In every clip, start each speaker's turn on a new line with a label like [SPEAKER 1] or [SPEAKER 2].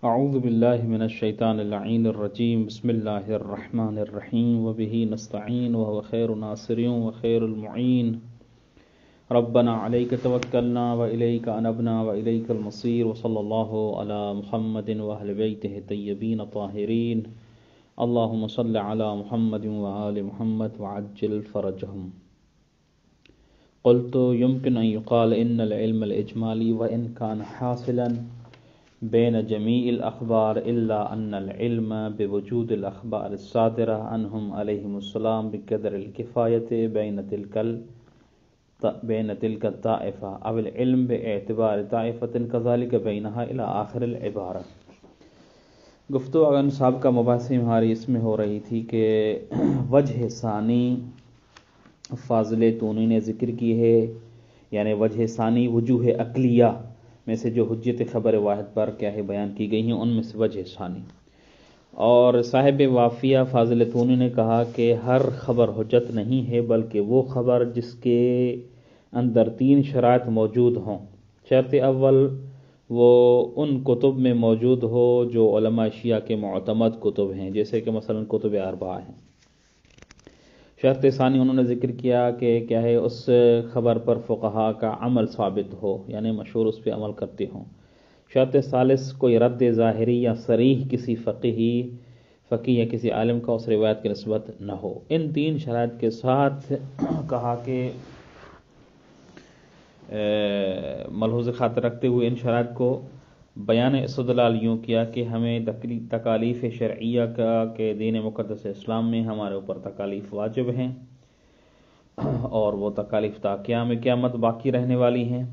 [SPEAKER 1] اعوذ باللہ من الشیطان اللعین الرجیم بسم اللہ الرحمن الرحیم وبہ نستعین وهو خیر ناصر وخیر المعین ربنا علیک توکلنا والیک انبنا والیک المصیر وصلی اللہ علی محمد واہل بیتہ الطیبین الطاہرین اللہم صل علی محمد وآل محمد وعجل فرجہم. قلت يمكن أن يقال إن العلم الإجمالي وإن كان حاصلا بين جميع الأخبار إلا أن العلم بوجود الأخبار الصادرة عنهم عليهم السلام بقدر الكفاية بين تلك الطائفة أو العلم باعتبار طائفة كذلك بينها إلى آخر العبارة. گفتگو اگر سابقہ مباحث ہماری اس میں ہو رہی تھی کہ وجہ ثانی فاضل تونی نے ذکر کی ہے، یعنی وجہ ثانی وجوہ عقلیہ میں سے جو حجت خبر واحد پر کیا ہے بیان کی گئی ہیں ان میں سے وجہ ثانی. اور صاحب وافیہ فاضل تونی نے کہا کہ ہر خبر حجت نہیں ہے بلکہ وہ خبر جس کے اندر 3 شرائط موجود ہوں. شرط اول وہ ان کتب میں موجود ہو جو علماء شیعہ کے معتمد کتب ہیں، جیسے کہ مثلا کتب اربعہ ہیں. شرط ثانی انہوں نے ذکر کیا کہ کیا ہے اس خبر پر فقہا کا عمل ثابت ہو، یعنی مشہور اس پہ عمل کرتے ہوں. شرط ثالث کوئی رد ظاہری یا صریح کسی فقیہ یا کسی عالم کا اس روایت کی نسبت نہ ہو. ان 3 شرائط کے ساتھ کہا کہ ملحوظ خاطر رکھتے ہوئے ان شرائط کو بیان استدلال یوں کیا کہ ہمیں تکالیف شرعیہ کا کہ دین مقدس اسلام میں ہمارے اوپر تکالیف واجب ہیں اور وہ تکالیف تا قیام قیامت باقی رہنے والی ہیں،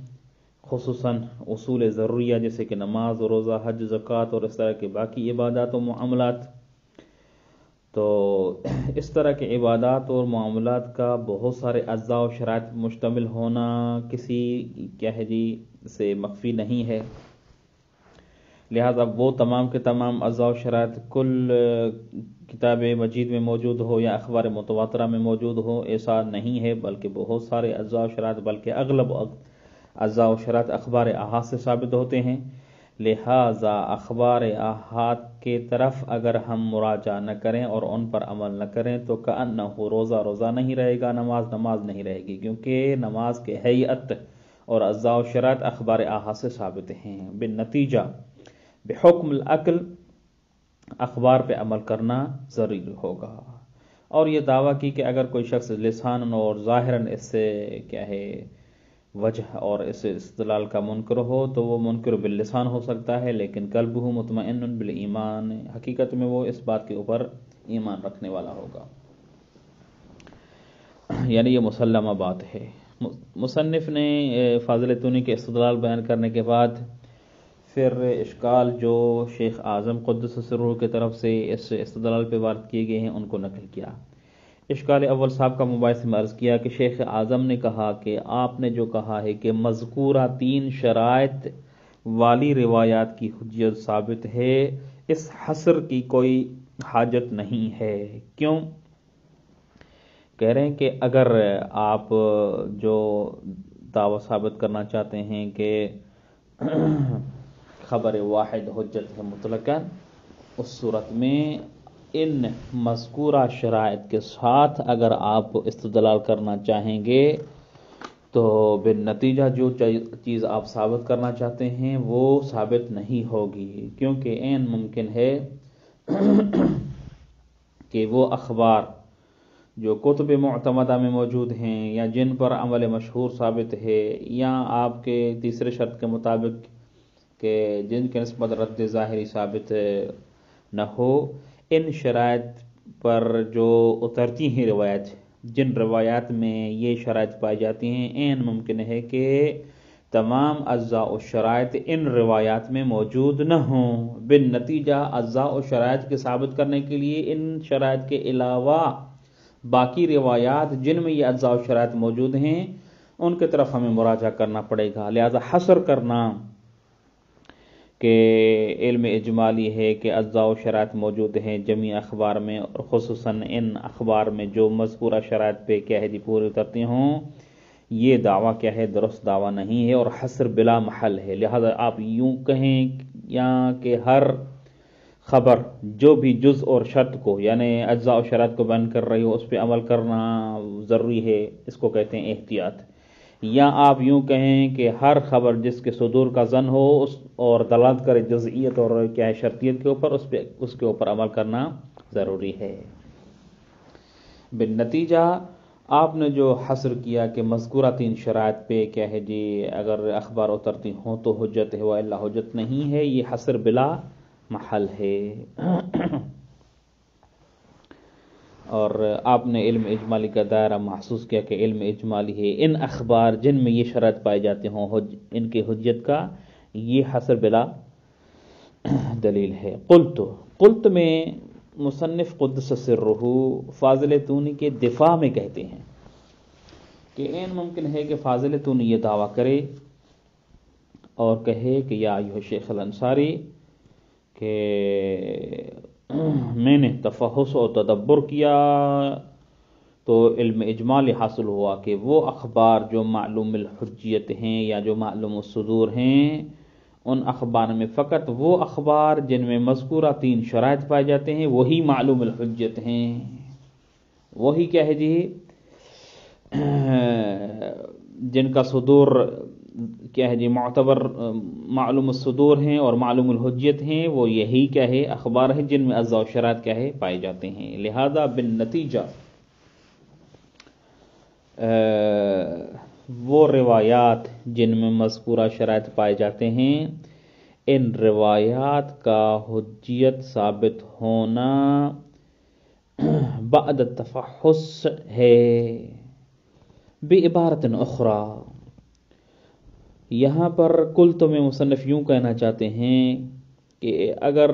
[SPEAKER 1] خصوصاً اصول ضروریہ جیسے کہ نماز، روزہ، حج، زکوٰۃ اور اس طرح کے باقی عبادات و معاملات. تو اس طرح کے عبادات اور معاملات کا بہت سارے اجزاء و شرائط مشتمل ہونا کسی کیا ہے سے مخفی نہیں ہے. لہذا وہ تمام کے تمام اجزاء و شرائط کل کتاب مجید میں موجود ہو یا اخبار متواترہ میں موجود ہو ایسا نہیں ہے، بلکہ بہت سارے اجزاء و شرائط بلکہ اغلب اجزاء و شرائط اخبار احاد سے ثابت ہوتے ہیں. لہذا اخبار احاد کے طرف اگر ہم مراجعہ نہ کریں اور ان پر عمل نہ کریں تو کأنہ روزہ نہیں رہے گا، نماز نہیں رہے گی، کیونکہ نماز کے ہیئت اور اجزاء و شرائط اخبار احاد سے ثابت ہیں. بالنتیجہ بحکم العقل اخبار پہ عمل کرنا ضروری ہوگا. اور یہ دعویٰ کی کہ اگر کوئی شخص لساناً اور ظاہراً اس سے کیا ہے وجہ اور اس استدلال کا منکر ہو تو وہ منکر باللسان ہو سکتا ہے لیکن قلبہ مطمئن بالایمان، حقیقت میں وہ اس بات کے اوپر ایمان رکھنے والا ہوگا. یعنی یہ مسلمہ بات ہے. مصنف نے فاضل تونی کے استدلال بیان کرنے کے بعد پھر اشکال جو شیخ اعظم قدس سرہ کی طرف سے اس استدلال پہ وارد کیے گئے ہیں ان کو نقل کیا. اشکال اول صاحب کا مباحث میں عرض کیا کہ شیخ اعظم نے کہا کہ آپ نے جو کہا ہے کہ مذکورہ 3 شرائط والی روایات کی حجت ثابت ہے، اس حصر کی کوئی حاجت نہیں ہے. کیوں؟ کہہ رہے ہیں کہ اگر آپ جو دعویٰ ثابت کرنا چاہتے ہیں کہ خبر واحد حجت ہے مطلقاً، اس صورت میں ان مذکورہ شرائط کے ساتھ اگر آپ استدلال کرنا چاہیں گے تو بالنتیجہ جو چیز آپ ثابت کرنا چاہتے ہیں وہ ثابت نہیں ہوگی، کیونکہ عین ممکن ہے کہ وہ اخبار جو کتب معتمدہ میں موجود ہیں یا جن پر عمل مشہور ثابت ہے یا آپ کے تیسرے شرط کے مطابق کہ جن کے نسبت رد ظاہری ثابت نہ ہو، ان شرائط پر جو اترتی ہیں روایت، جن روایات میں یہ شرائط پائی جاتی ہیں، عین ممکن ہے کہ تمام اجزاء و شرائط ان روایات میں موجود نہ ہوں. بالنتیجہ اجزاء و شرائط کے ثابت کرنے کے لیے ان شرائط کے علاوہ باقی روایات جن میں یہ اجزاء و شرائط موجود ہیں ان کی طرف ہمیں مراجعہ کرنا پڑے گا. لہذا حصر کرنا کہ علم اجمالی ہے کہ اجزاء و شرائط موجود ہیں جميع اخبار میں اور خصوصاً ان اخبار میں جو مذکورہ شرائط پہ کیا ہے پورے اترتے ہوں، یہ دعویٰ کیا ہے؟ درست دعویٰ نہیں ہے اور حصر بلا محل ہے. لہذا آپ یوں کہیں یا کہ ہر خبر جو بھی جز اور شرط کو یعنی اجزاء و شرط کو بیان کر رہی ہو اس پہ عمل کرنا ضروری ہے، اس کو کہتے ہیں احتیاط. یا آپ یوں کہیں کہ ہر خبر جس کے صدور کا ظن ہو اور دلالت کرے جزئیت اور کیا ہے شرطیت کے اوپر، اس کے اوپر عمل کرنا ضروری ہے. بالنتیجہ آپ نے جو حصر کیا کہ مذکورہ 3 شرائط پہ کیا ہے جی اگر اخبار اترتی ہوں تو حجت ہے والا حجت نہیں ہے، یہ حصر بلا محل ہے. اور آپ نے علم اجمالی کا دائرہ محسوس کیا کہ علم اجمالی ہے، ان اخبار جن میں یہ شرط پائی جاتی ہوں ان کے حجت کا، یہ حصر بلا دلیل ہے. قلت میں مصنف قدس سرہ فاضل تونی کے دفاع میں کہتے ہیں کہ این ممکن ہے کہ فاضل تونی یہ دعویٰ کرے اور کہے کہ یا ایھا شیخ الانصاری کہ میں نے تفحص و تدبر کیا تو علم اجمالی حاصل ہوا کہ وہ اخبار جو معلوم الحجیت ہیں یا جو معلوم الصدور ہیں، ان اخبار میں فقط وہ اخبار جن میں مذکورہ 3 شرائط پائے جاتے ہیں وہی معلوم الحجت ہیں. وہی کیا ہے جی جن کا صدور کیا ہے جی معتبر معلوم الصدور ہیں اور معلوم الحجت ہیں، وہ یہی کیا ہے اخبار ہیں جن میں اجزاء و شرائط کیا ہے پائے جاتے ہیں. لہذا بالنتیجہ وہ روایات جن میں مذکورہ شرائط پائے جاتے ہیں، ان روایات کا حجیت ثابت ہونا بعد تفحص ہے. بعبارت اخری، یہاں پر کل تو میں مصنف یوں کہنا چاہتے ہیں کہ اگر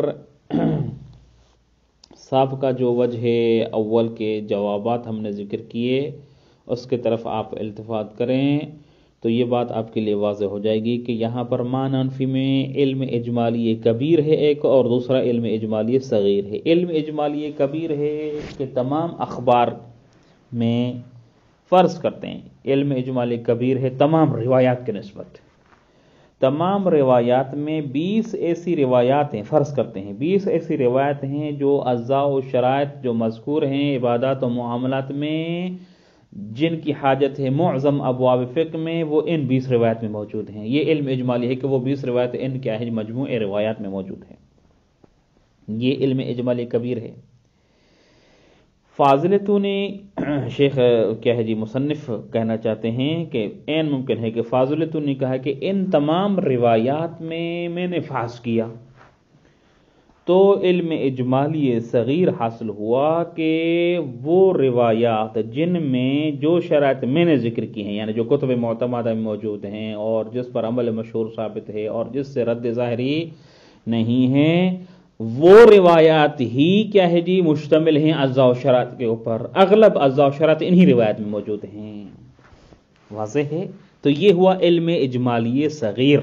[SPEAKER 1] سابقہ جو وجہ اول کے جوابات ہم نے ذکر کیے اس کے طرف آپ التفات کریں تو یہ بات آپ کے لیے واضح ہو جائے گی کہ یہاں پر معنی انفی میں علم اجمالی کبیر ہے ایک، اور دوسرا علم اجمالی صغیر ہے. علم اجمالی کبیر ہے کہ تمام اخبار میں فرض کرتے ہیں علم اجمالی کبیر ہے تمام روایات کے نسبت، تمام روایات میں 20 ایسی روایات ہیں، فرض کرتے ہیں 20 ایسی روایت ہیں جو اجزاء و شرائط جو مذکور ہیں عبادات و معاملات میں جن کی حاجت ہے معظم ابواب فقہ میں، وہ ان 20 روایت میں موجود ہیں. یہ علم اجمالی ہے کہ وہ 20 روایت ان کیا ہے مجموع روایات میں موجود ہیں. یہ علم اجمالی کبیر ہے. فاضل تونی شیخ کیا ہے جی مصنف کہنا چاہتے ہیں کہ این ممکن ہے کہ فاضل تونی کہا کہ ان تمام روایات میں نے فحص کیا تو علم اجمالی صغیر حاصل ہوا کہ وہ روایات جن میں جو شرائط میں نے ذکر کی ہیں یعنی جو کتب معتمدہ میں موجود ہیں اور جس پر عمل مشہور ثابت ہے اور جس سے رد ظاہری نہیں ہے، وہ روایات ہی کیا ہے جی مشتمل ہیں اجزاء و شرائط کے اوپر. اغلب اجزاء و شرائط انہی روایت میں موجود ہیں. واضح ہے؟ تو یہ ہوا علم اجمالی صغیر.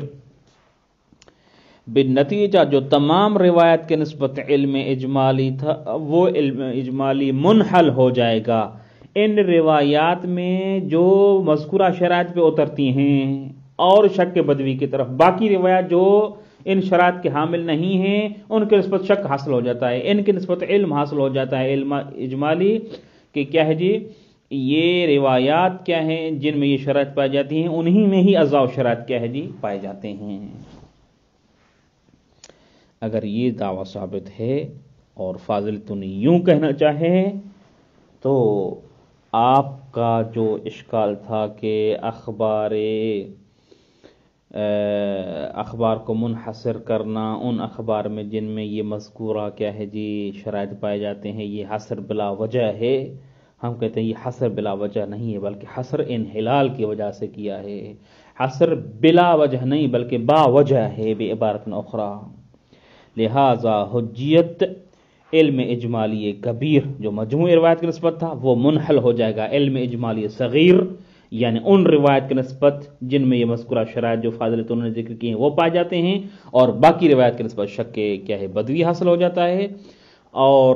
[SPEAKER 1] بالنتیجہ جو تمام روایت کے نسبت علم اجمالی تھا وہ علم اجمالی منحل ہو جائے گا ان روایات میں جو مذکورہ شرائط پہ اترتی ہیں اور شک بدوی کی طرف. باقی روایات جو ان شرائط کے حامل نہیں ہیں ان کے نسبت شک حاصل ہو جاتا ہے، ان کے نسبت علم حاصل ہو جاتا ہے علم اجمالی کہ کیا ہے جی یہ روایات کیا ہیں جن میں یہ شرائط پائی جاتی ہیں انہی میں ہی اجزاء و شرائط کیا ہے جی پائے جاتے ہیں. اگر یہ دعویٰ ثابت ہے اور فاضل تونی یوں کہنا چاہے تو آپ کا جو اشکال تھا کہ اخبار کو منحصر کرنا ان اخبار میں جن میں یہ مذکورہ کیا ہے جی شرائط پائے جاتے ہیں یہ حصر بلا وجہ ہے، ہم کہتے ہیں یہ حصر بلا وجہ نہیں ہے بلکہ حصر انحلال کی وجہ سے کیا ہے. حصر بلا وجہ نہیں بلکہ با وجہ ہے بعبارت اخری. لہذا حجیت علم اجمالی کبیر جو مجموع روایت کی نسبت تھا وہ منحل ہو جائے گا علم اجمالی صغیر یعنی ان روایت کی نسبت جن میں یہ مذکورہ شرائط جو فاضل تونی نے ذکر کی ہیں وہ پائے جاتے ہیں، اور باقی روایت کی نسبت شک کیا ہے بدوی حاصل ہو جاتا ہے. اور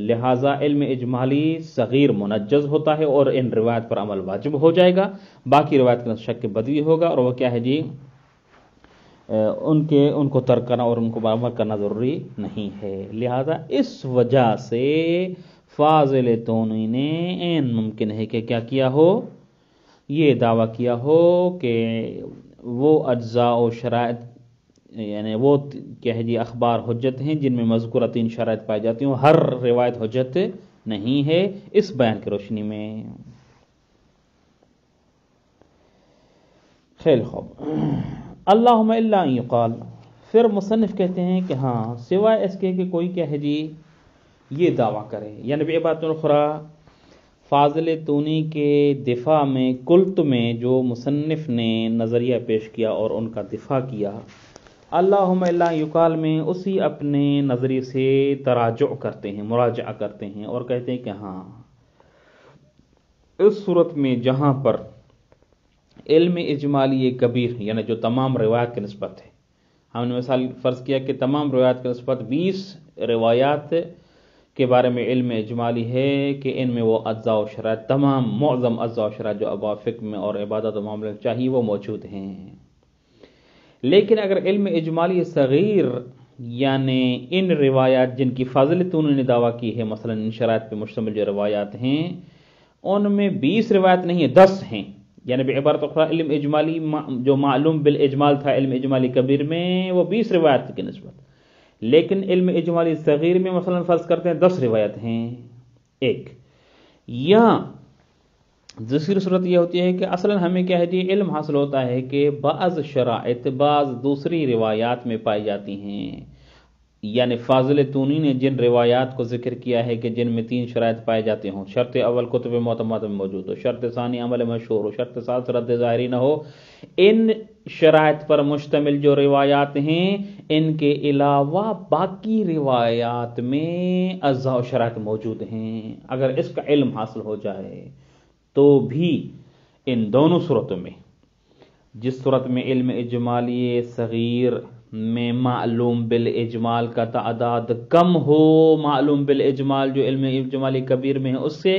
[SPEAKER 1] لہٰذا علم اجمالی صغیر منجز ہوتا ہے اور ان روایت پر عمل واجب ہو جائے گا. باقی روایت کا شک بدوی ہوگا اور وہ کیا ہے جی ان کو ترک کرنا اور ان کو عمل کرنا ضروری نہیں ہے. لہذا اس وجہ سے فاضل تونی نے این ممکن ہے کہ کیا کیا ہو، یہ دعویٰ کیا ہو کہ وہ اجزاء و شرائط یعنی وہ کیا ہے جی اخبار حجت ہیں جن میں مذکورہ 3 شرائط پائی جاتی ہوں، ہر روایت حجت نہیں ہے اس بیان کی روشنی میں. خیل خوب اللہم الا ان یقال، پھر مصنف کہتے ہیں کہ ہاں سوائے اس کے کہ کوئی کیا ہے جی یہ دعویٰ کرے، یعنی بعبارت اخری فاضل تونی کے دفاع میں قلت میں جو مصنف نے نظریہ پیش کیا اور ان کا دفاع کیا، اللہم الا ان یقال میں اسی اپنے نظریے سے تراجع کرتے ہیں، مراجعہ کرتے ہیں اور کہتے ہیں کہ ہاں اس صورت میں جہاں پر علم اجمالی کبیر یعنی جو تمام روایات کی نسبت ہے، ہم نے مثال فرض کیا کہ تمام روایات کی نسبت 20 روایات کے بارے میں علم اجمالی ہے کہ ان میں وہ اجزاء و شرائط تمام معظم اجزاء و شرائط جو ابواب فقہ میں اور عبادت و معاملے میں چاہیے وہ موجود ہیں. لیکن اگر علم اجمالی صغیر یعنی ان روایات جن کی فاضل تونی نے دعویٰ کی ہے، مثلا ان شرائط پہ مشتمل جو روایات ہیں ان میں 20 روایت نہیں ہے 10 ہیں، یعنی بعبارت اخری علم اجمالی جو معلوم بالاجمال تھا علم اجمالی کبیر میں وہ 20 روایت کی نسبت، لیکن علم اجمالی صغیر میں مثلا فرض کرتے ہیں 10 روایت ہیں ایک. یا دوسری صورت یہ ہوتی ہے کہ اصلا ہمیں کیا ہے جی علم حاصل ہوتا ہے کہ بعض شرائط بعض دوسری روایات میں پائی جاتی ہیں، یعنی فاضل تونی نے جن روایات کو ذکر کیا ہے کہ جن میں 3 شرائط پائے جاتے ہوں، شرط اول کتب معتمدہ میں موجود ہو، شرط ثانی عمل مشہور ہو، شرط ثالث رد ظاہری نہ ہو، ان شرائط پر مشتمل جو روایات ہیں ان کے علاوہ باقی روایات میں اجزاء و شرائط موجود ہیں، اگر اس کا علم حاصل ہو جائے تو بھی ان دونوں صورتوں میں، جس صورت میں علم اجمالی صغیر میں معلوم بالاجمال کا تعداد کم ہو معلوم بالاجمال جو علم اجمالی کبیر میں ہے اس سے،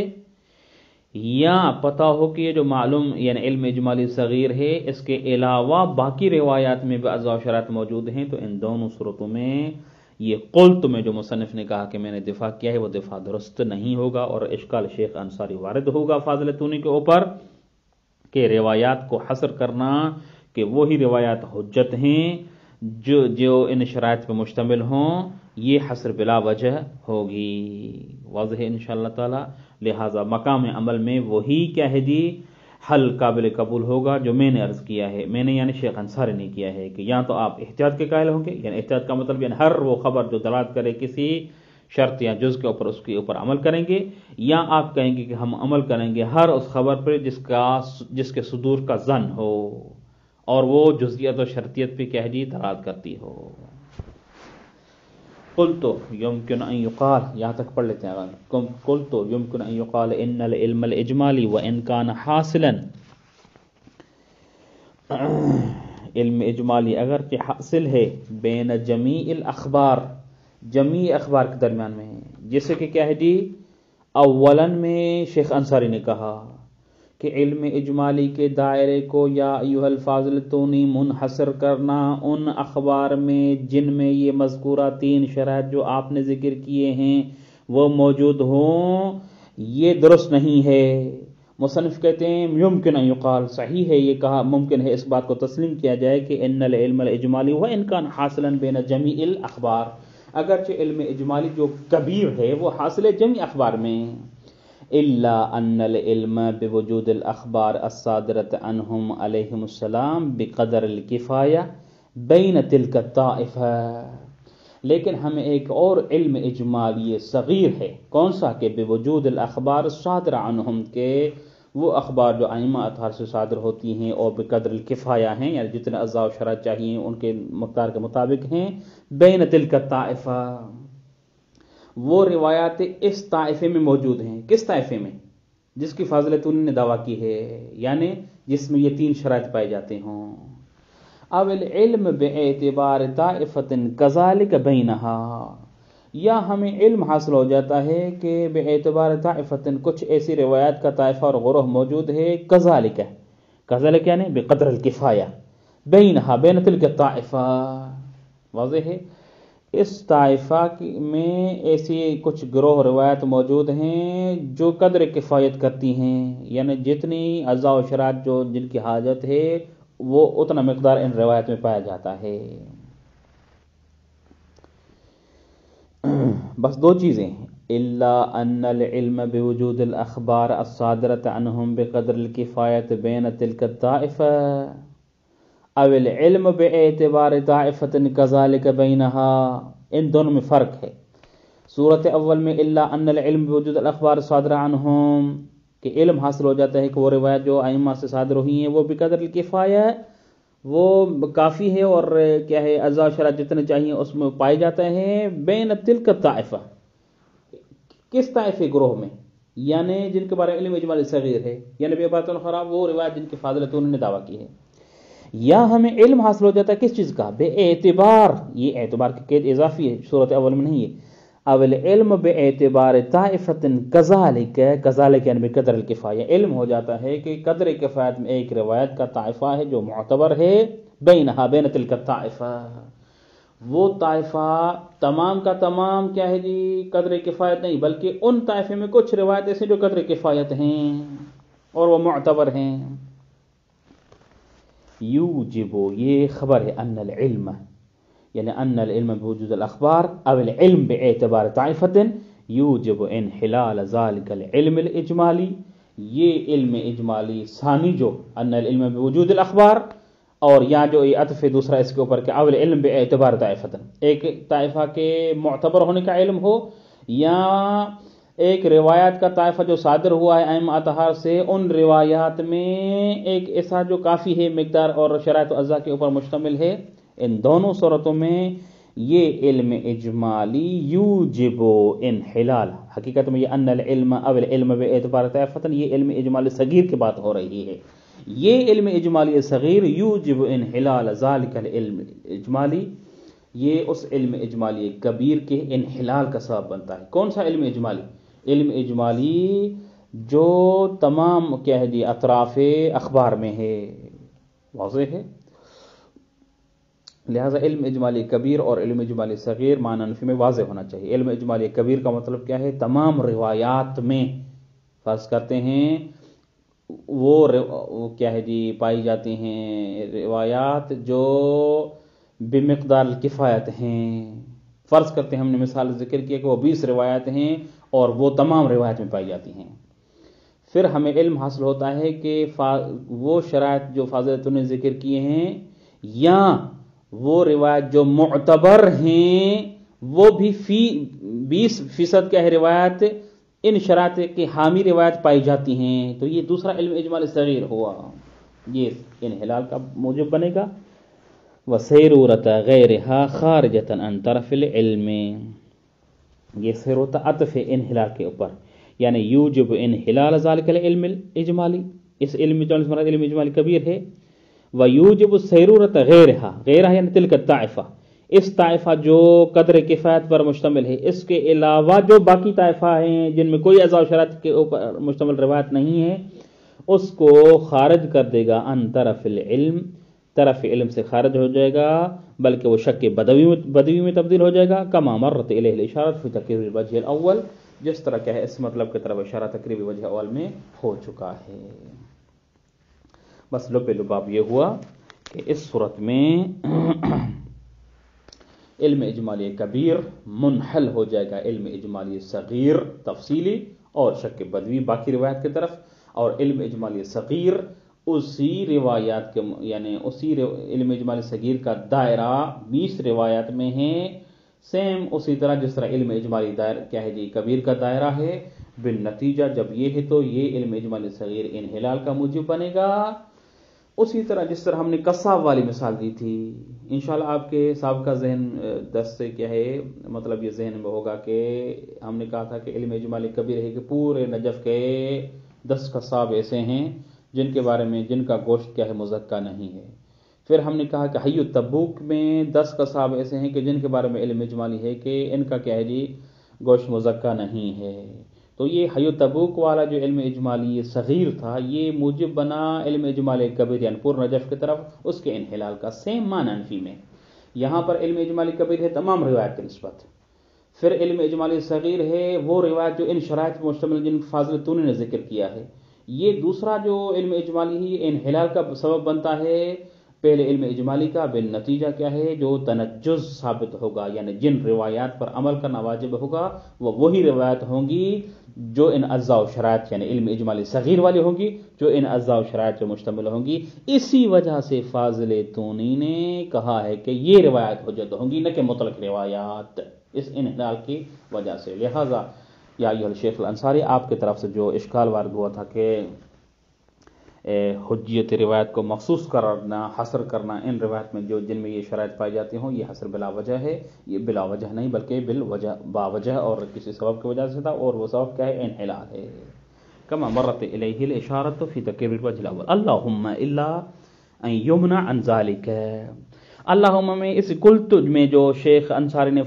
[SPEAKER 1] یا پتہ ہو کہ یہ جو معلوم یعنی علم اجمالی صغیر ہے اس کے علاوہ باقی روایات میں بھی اجزاء و شرائط موجود ہیں، تو ان دونوں صورتوں میں یہ قلت میں جو مصنف نے کہا کہ میں نے دفاع کیا ہے وہ دفاع درست نہیں ہوگا اور اشکال شیخ انصاری وارد ہوگا فاضل تونی کے اوپر کہ روایات کو حصر کرنا کہ وہی روایات حجت ہیں جو ان شرائط پہ مشتمل ہوں، یہ حصر بلا وجہ ہوگی، واضح ہے انشاءاللہ تعالی. لہٰذا مقام عمل میں وہی کیا ہے جی حل قابل قبول ہوگا جو میں نے عرض کیا ہے، میں نے یعنی شیخ انصاری نے کیا ہے کہ یا تو آپ احتیاط کے قائل ہوں گے، یعنی احتیاط کا مطلب یعنی ہر وہ خبر جو دلالت کرے کسی شرط یا جز کے اوپر اس کے اوپر عمل کریں گے، یا آپ کہیں گے کہ ہم عمل کریں گے ہر اس خبر پر جس کے صدور کا ظن ہو اور وہ جزئیت و شرطیت پہ کیا ہے جی دلالت کرتی ہو. قلت يمكن ان يقال، یہاں تک پڑھ لیتے ہیں. قلت يمكن ان يقال ان العلم الاجمالی وان كان حاصلا، علم اجمالی اگرچہ حاصل ہے بین جمیع الاخبار، جمیع اخبار کے درمیان میں ہے، جیسے کہ کیا ہے جی اولن میں شیخ انصاری نے کہا کہ علم اجمالی کے دائرے کو یا ایھا الفاضل تونی منحصر کرنا ان اخبار میں جن میں یہ مذکورہ 3 شرائط جو آپ نے ذکر کیے ہیں وہ موجود ہوں، یہ درست نہیں ہے. مصنف کہتے ہیں یمکن ان یقال، صحیح ہے یہ کہا ممکن ہے اس بات کو تسلیم کیا جائے کہ ان العلم الاجمالی وان کان حاصلا بین جمیع الاخبار، اگرچہ علم اجمالی جو کبیر ہے وہ حاصل ہے جمیع اخبار میں، الا ان العلم بوجود الاخبار الصادرۃ عنہم علیہم السلام بقدر الکفایہ بین تلک الطائفہ، لیکن ہمیں ایک اور علم اجمالی صغیر ہے، کون سا کہ بوجود الاخبار الصادرہ عنہم، کے وہ اخبار جو ائمہ اطہار سے صادر ہوتی ہیں اور بقدر الکفایہ ہیں، یعنی جتنے اجزاء و شرائط چاہیے ان کے مقدار کے مطابق ہیں، بین تلک الطائفہ، وہ روایات اس طائفے میں موجود ہیں. کس طائفے میں؟ جس کی فاضل تونی نے دعویٰ کی ہے، یعنی جس میں یہ 3 شرائط پائے جاتے ہوں. اب العلم باعتبار طائفۃ کذالک بینہا، یا ہمیں علم حاصل ہو جاتا ہے کہ بے اعتبار طائفۃ کچھ ایسی روایات کا طائفہ اور گروہ موجود ہے، کذالک یعنی بقدر الکفایہ، بینہا بین تلک الطائفہ، واضح ہے، اس طائفہ میں ایسی کچھ گروہ روایت موجود ہیں جو قدر کفایت کرتی ہیں، یعنی جتنی اعضاء و شرائط جو جن کی حاجت ہے وہ اتنا مقدار ان روایت میں پایا جاتا ہے۔ بس دو چیزیں ہیں، الا ان العلم بوجود الاخبار الصادرة عنهم بقدر الکفایت بین تلک الطائفہ او العلم باعتبار طائفۃ کذالک بینہا، ان دونوں میں فرق ہے۔ صورت اول میں الا ان العلم بوجود الاخبار الصادرة عنهم، کہ علم حاصل ہو جاتا ہے کہ وہ روایت جو ائمہ سے صادر ہوئی ہیں وہ بقدر الکفایہ، وہ کافی ہے، اور کیا ہے اعضاء و شرائط جتنے چاہیے اس میں پائے جاتے ہیں، بین تلک الطائفہ، کس طائفے گروہ میں، یعنی جن کے بارے میں علم اجمالی صغیر ہے، یعنی بے بات خراب وہ روایت جن کی فاضلت انہوں نے دعویٰ کی ہے۔ یا ہمیں علم حاصل ہو جاتا ہے کس چیز کا، بے اعتبار، یہ اعتبار کی قید اضافی ہے، صورت اول میں نہیں ہے، اول علم بے اعتبار طائفۃ کذالک یعنی بقدر الکفایہ، علم ہو جاتا ہے کہ قدر کفایت میں ایک روایت کا طائفہ ہے جو معتبر ہے، بینہا بین تلک الطائفہ، وہ طائفہ تمام کا تمام کیا ہے جی قدر کفایت نہیں، بلکہ ان طائفے میں کچھ روایت ایسے جو قدر کفایت ہیں اور وہ معتبر ہیں۔ یوجب، یہ خبر ہے، ان العلم یعنی ان العلم بوجود الاخبار او العلم باعتبار طائفۃ یوجب انحلال ذلك العلم الاجمالی، یہ علم اجمالی ثانی جو ان العلم بوجود الاخبار، اور یہاں جو یہ عطف دوسرا اس کے اوپر کہ اول علم باعتبار طائفۃ، ایک طائفہ کے معتبر ہونے کا علم ہو، یا ایک روایات کا طائفہ جو صادر ہوا ہے ائمہ اطہار سے، ان روایات میں ایک ایسا جو کافی ہے مقدار اور شرائط و اجزاء کے اوپر مشتمل ہے، ان دونوں صورتوں میں یہ علم اجمالی یوجب انحلال، حقیقت میں یہ ان العلم اول علم باعتبار طائفۃ، یہ علم اجمالی صغیر کی بات ہو رہی ہے، یہ علم اجمالی صغیر یوجب انحلال ذالک العلم اجمالی، یہ اس علم اجمالی کبیر کے انحلال کا سبب بنتا ہے۔ کون سا علم اجمالی؟ علم اجمالی جو تمام کیا ہے جی اطراف اخبار میں ہے، واضح ہے، لہذا علم اجمالی کبیر اور علم اجمالی صغیر معنی نفی میں واضح ہونا چاہیے۔ علم اجمالی کبیر کا مطلب کیا ہے، تمام روایات میں فرض کرتے ہیں وہ کیا ہے جی پائی جاتی ہیں روایات جو بمقدار الکفایت ہیں، فرض کرتے ہیں ہم نے مثال ذکر کیا کہ وہ 20 روایات ہیں اور وہ تمام روایت میں پائی جاتی ہیں، پھر ہمیں علم حاصل ہوتا ہے کہ وہ شرائط جو فاضلتوں نے ذکر کیے ہیں یا وہ روایت جو معتبر ہیں وہ بھی 20% کیا ہے روایت ان شرائط کے حامی روایت پائی جاتی ہیں، تو یہ دوسرا علم اجمالی صغیر ہوا، یہ انحلال کا موجب بنے گا۔ وسیرورت غیرہا خارجتا عن طرف العلم، یہ سیرورت عطف انحلال کے اوپر، یعنی یوجب انحلال ذالک العلم الاجمالی، اس علم اجمالی کبیر ہے، ویوجب سیرورت غیرہا، غیرہا یعنی تلک الطائفہ، اس طائفہ جو قدر کفایت پر مشتمل ہے، اس کے علاوہ جو باقی طائفہ ہیں جن میں کوئی اعضاء و شرائط کے اوپر مشتمل روایت نہیں ہے، اس کو خارج کر دے گا عن طرف العلم، طرف علم سے خارج ہو جائے گا، بلکہ وہ شک بدوی میں تبدیل ہو جائے گا، کما مرت الیہ الاشارۃ فی تقریر الوجہ الاول، جس طرح کیا ہے اس مطلب کی طرف اشارہ تقریبی وجہ اول میں ہو چکا ہے۔ بس لب لباب یہ ہوا کہ اس صورت میں علم اجمالی کبیر منحل ہو جائے گا علم اجمالی صغیر تفصیلی اور شک بدوی باقی روایت کی طرف، اور علم اجمالی صغیر اسی روایات کے یعنی اسی علم اجمالی صغیر کا دائرہ 20 روایات میں ہے، سیم اسی طرح جس طرح علم اجمالی دائرہ کیا ہے جی کبیر کا دائرہ ہے، بالنتیجہ جب یہ ہے تو یہ علم اجمالی صغیر انحلال کا موجب بنے گا، اسی طرح جس طرح ہم نے قصاب والی مثال دی تھی۔ انشاءاللہ آپ کے سابقہ ذہن دست سے کیا ہے مطلب یہ ذہن میں ہوگا کہ ہم نے کہا تھا کہ علم اجمالی کبیر ہے کہ پورے نجف کے 10 قصاب ایسے ہیں جن کے بارے میں جن کا گوشت کیا ہے مزکہ نہیں ہے، پھر ہم نے کہا کہ حی التبوک میں 10 قصاب ایسے ہیں کہ جن کے بارے میں علم اجمالی ہے کہ ان کا کیا ہے جی گوشت مزکا نہیں ہے. تو یہ حی التبوک والا جو علم اجمالی صغیر تھا یہ موجب بنا علم اجمالی کبیر یعنی پر نجف کی طرف اس کے انحلال کا. سیم معنی انفی میں یہاں پر علم اجمالی کبیر ہے تمام روایت کی نسبت، پھر علم اجمالی صغیر ہے وہ روایت جو ان شرائط پر مشتمل جن فاضل تونی نے ذکر کیا ہے. یہ دوسرا جو علم اجمالی ہے یہ انحلال کا سبب بنتا ہے پہلے علم اجمالی کا. بالنتیجہ کیا ہے جو تنجز ثابت ہوگا یعنی جن روایات پر عمل کرنا واجب ہوگا وہ وہی روایت ہوں گی جو ان اجزاء و شرائط یعنی علم اجمالی صغیر والی ہوں گی جو ان اجزاء و شرائط پر مشتمل ہوں گی. اسی وجہ سے فاضل تونی نے کہا ہے کہ یہ روایت حجت ہوں گی نہ کہ مطلق روایات، اس انحلال کی وجہ سے. لہذا یا ایھا الشیخ الانصاری آپ کی طرف سے جو اشکال وارد ہوا تھا کہ حجیت روایت کو مخصوص کرنا حصر کرنا ان روایت میں جو جن میں یہ شرائط پائی جاتی ہوں، یہ حصر بلا وجہ ہے. یہ بلا وجہ نہیں بلکہ بالوجہ باوجہ اور کسی سبب کی وجہ سے تھا، اور وہ سبب کیا ہے انحلال ہے. کما مرت الیہ الاشارۃ فی تقریر الوجہ الاول اللہم الا ان یمنع عن ذلک. اللہم میں اس قلت میں جو شیخ انصاری نے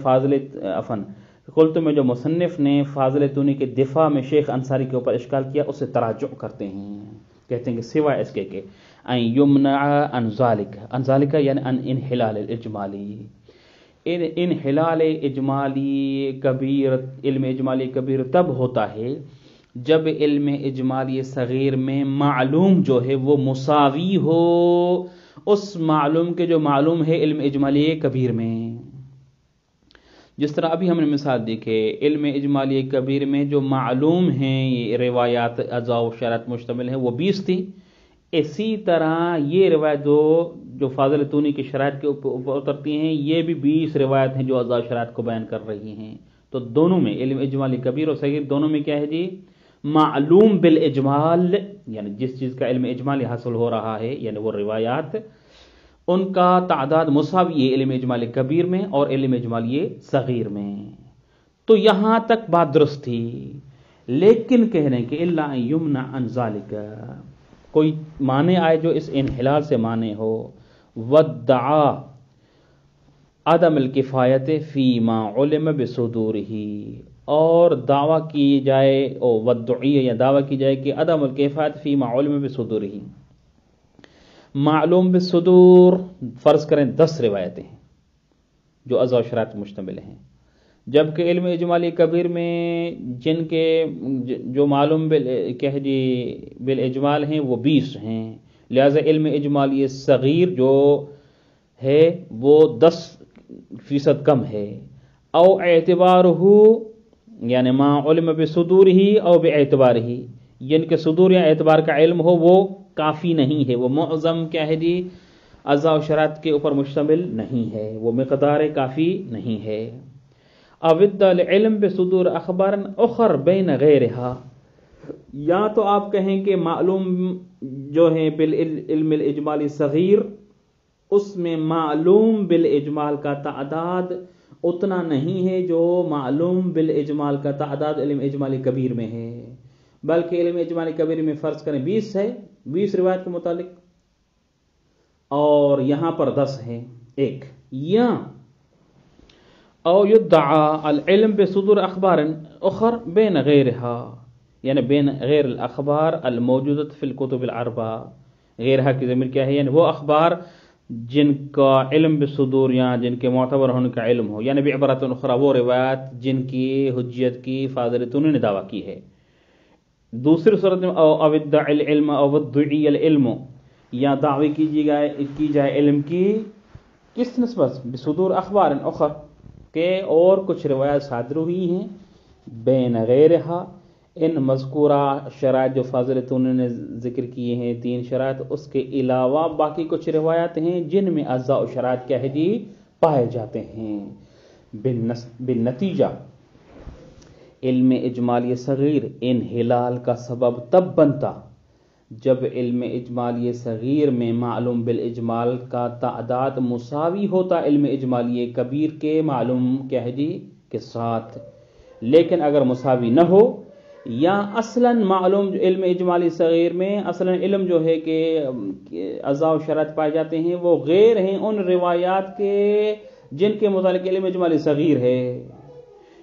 [SPEAKER 1] قلت میں جو مصنف نے فاضل تونی کے دفاع میں شیخ انصاری کے اوپر اشکال کیا اس سے تراجع کرتے ہیں، کہتے ہیں کہ سوائے اس کے کہ ان یمنع عن ذالک یعنی ان انحلال الاجمالی. انحلال اجمالی کبیر علم اجمالی کبیر تب ہوتا ہے جب علم اجمالی صغیر میں معلوم جو ہے وہ مساوی ہو اس معلوم کے جو معلوم ہے علم اجمالی کبیر میں. جس طرح ابھی ہم نے مثال دیکھے علم اجمالی کبیر میں جو معلوم ہیں یہ روایات اجزاء و شرائط مشتمل ہیں وہ 20 تھی. اسی طرح یہ روایت جو فاضل تونی کی شرائط کے اوپر اترتی ہیں یہ بھی 20 روایت ہیں جو اجزاء و شرائط کو بیان کر رہی ہیں. تو دونوں میں علم اجمالی کبیر اور صغیر دونوں میں کیا ہے جی معلوم بالاجمال یعنی جس چیز کا علم اجمالی حاصل ہو رہا ہے یعنی وہ روایات ان کا تعداد مساوی ہے علم اجمالی کبیر میں اور علم اجمالی صغیر میں. تو یہاں تک بات درست تھی، لیکن کہہ رہے ہیں کہ الا ان یمنع عن ذالک کوئی معنی آئے جو اس انحلال سے معنی ہو. ودعا عدم الکفایت فیما علم بصدورہ اور دعویٰ کی جائے ودعیہ یا دعویٰ کی جائے کہ عدم الکفایت فیما علم بصدورہ معلوم بالصدور فرض کریں 10 روایتیں ہیں جو اجزاء و شرائط مشتمل ہیں، جبکہ علم اجمالی کبیر میں جن کے جو معلوم بالاجمال ہیں وہ 20 ہیں. لہذا علم اجمالی صغیر جو ہے وہ 10% کم ہے. او اعتبارہ یعنی ما علم بصدورہ او باعتبارہ جن کے صدور یا اعتبار کا علم ہو وہ کافی نہیں ہے، وہ معظم کیا ہے جی اجزاء و شرائط کے اوپر مشتمل نہیں ہے، وہ مقدار کافی نہیں ہے. اود العلم بصدور اخبار اخر بین غیرہا یا تو آپ کہیں کہ معلوم جو ہے بالعلم الاجمالی صغیر اس میں معلوم بالاجمال کا تعداد اتنا نہیں ہے جو معلوم بالاجمال کا تعداد علم اجمالی کبیر میں ہے، بلکہ علم اجمالی کبیر میں فرض کریں 20 ہے 20 روایت کے متعلق اور یہاں پر 10 ہے ایک. یا او یدعا العلم بصدور اخبار اخر بین غیرہا یعنی بین غیر الاخبار الموجودۃ فی الکتب الاربعہ. غیرہا کی ضمیر کیا ہے یعنی وہ اخبار جن کا علم بصدور یا جن کے معتبر ہونے کا علم ہو، یعنی بعبارت اخرى وہ روایات جن کی حجیت کی فاضل تونی نے دعویٰ کی ہے. دوسری صورت میں او ادعا العلم او ادعی العلم یا دعوی کی جائے علم کی کس نسبت بصدور اخبار اخر کہ اور کچھ روایات صادر ہوئی ہیں بین غیرہا ان مذکورہ شرائط جو فاضل تونی نے ذکر کیے ہیں 3 شرائط اس کے علاوہ باقی کچھ روایات ہیں جن میں اجزاء و شرائط کیا ہے جی پائے جاتے ہیں. بالنتیجہ علم اجمالی صغیر انحلال کا سبب تب بنتا جب علم اجمالی صغیر میں معلوم بالاجمال کا تعداد مساوی ہوتا علم اجمالی کبیر کے معلوم کیا ہے جی کے ساتھ. لیکن اگر مساوی نہ ہو یا اصلاً معلوم علم اجمالی صغیر میں اصلاً علم جو ہے کہ اعضاء و شرائط پائے جاتے ہیں وہ غیر ہیں ان روایات کے جن کے متعلق علم اجمالی صغیر ہے،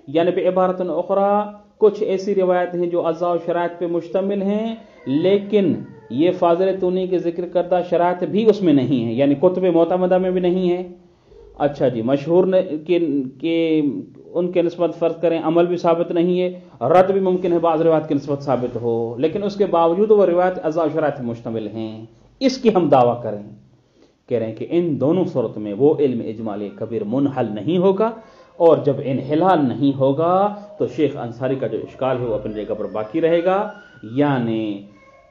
[SPEAKER 1] یعنی بعبارت اخرى کچھ ایسی روایت ہیں جو اعضاء و شرائط پہ مشتمل ہیں لیکن یہ فاضل تونی کے ذکر کردہ شرائط بھی اس میں نہیں ہیں، یعنی کتب معتمدہ میں بھی نہیں ہے۔ اچھا جی، مشہور کہ ان کے نسبت فرض کریں عمل بھی ثابت نہیں ہے، رد بھی ممکن ہے بعض روایت کی نسبت ثابت ہو، لیکن اس کے باوجود وہ روایت اعضاء و شرائط مشتمل ہیں، اس کی ہم دعویٰ کریں، کہہ رہے ہیں کہ ان دونوں صورت میں وہ علم اجمالی کبیر منحل نہیں ہوگا، اور جب انحلال نہیں ہوگا تو شیخ انصاری کا جو اشکال ہے وہ اپنی جگہ پر باقی رہے گا، یعنی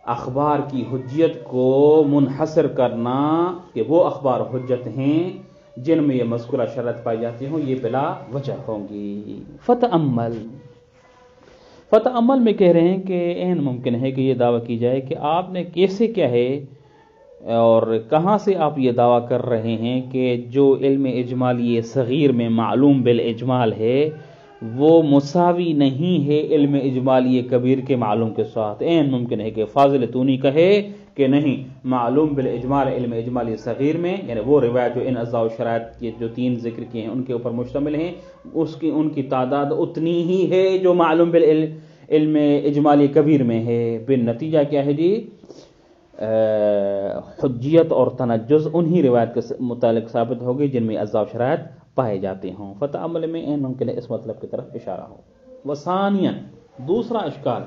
[SPEAKER 1] اخبار کی حجیت کو منحصر کرنا کہ وہ اخبار حجت ہیں جن میں یہ مذکورہ شرط پائی جاتی ہوں، یہ بلا وجہ ہوں گی۔ فتعمل میں کہہ رہے ہیں کہ این ممکن ہے کہ یہ دعویٰ کی جائے کہ آپ نے کیسے کیا ہے اور کہاں سے آپ یہ دعویٰ کر رہے ہیں کہ جو علم اجمالی صغیر میں معلوم بالاجمال ہے وہ مساوی نہیں ہے علم اجمالی کبیر کے معلوم کے ساتھ۔ این ممکن ہے کہ فاضل تونی کہے کہ نہیں، معلوم بالاجمال علم اجمالی صغیر میں، یعنی وہ روایت جو ان اعضاء و شرائط کے جو تین ذکر کیے ہیں ان کے اوپر مشتمل ہیں، ان کی تعداد اتنی ہی ہے جو معلوم بالعلم اجمالی کبیر میں ہے۔ بالنتیجہ کیا ہے جی؟ حجیت اور تنجز انہی روایت کے متعلق ثابت ہوگی جن میں اعضاء و شرائط پائے جاتے ہوں۔ فتعمل میں این ممکن ہے اس مطلب کی طرف اشارہ ہو۔ وثانیاً دوسرا اشکال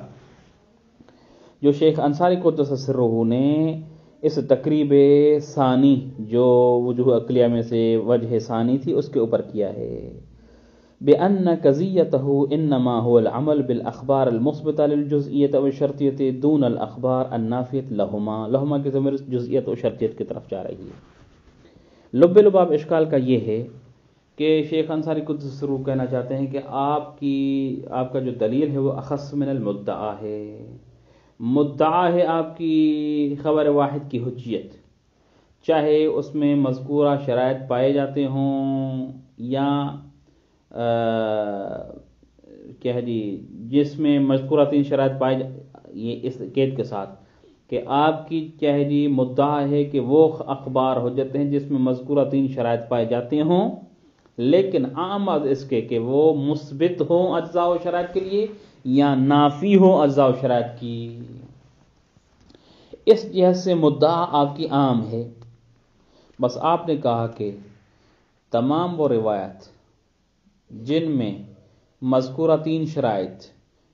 [SPEAKER 1] جو شیخ انصاری قدس سرہ نے اس تقریب ثانی جو وجوہ عقلیہ میں سے وجہ ثانی تھی اس کے اوپر کیا ہے، بأن قضیتہ انما هو العمل بالاخبار المثبتہ للجزئیت و شرطیت دون الاخبار النافیت لہما کی ضمیر جزئیت و شرطیت کی طرف جا رہی ہے۔ لب لباب اشکال کا یہ ہے کہ شیخ انصاری قدس سرہ کہنا چاہتے ہیں کہ آپ کا جو دلیل ہے وہ اخص من المدعا ہے، مدعا ہے آپ کی خبر واحد کی حجیت، چاہے اس میں مذکورہ شرائط پائے جاتے ہوں یا کیا ہے جی جس میں مذکورہ تین شرائط پائے یہ اس قید کے ساتھ کہ آپ کی کیا ہے جی مدعا ہے کہ وہ اخبار حجت ہیں جس میں مذکورہ تین شرائط پائے جاتے ہوں، لیکن عام از اس کے کہ وہ مثبت ہوں اجزاء و شرائط کے لیے یا نافی ہوں اجزاء و شرائط کی، اس جہت سے مدعا آپ کی عام ہے۔ بس آپ نے کہا کہ تمام وہ روایت جن میں مذکورہ تین شرائط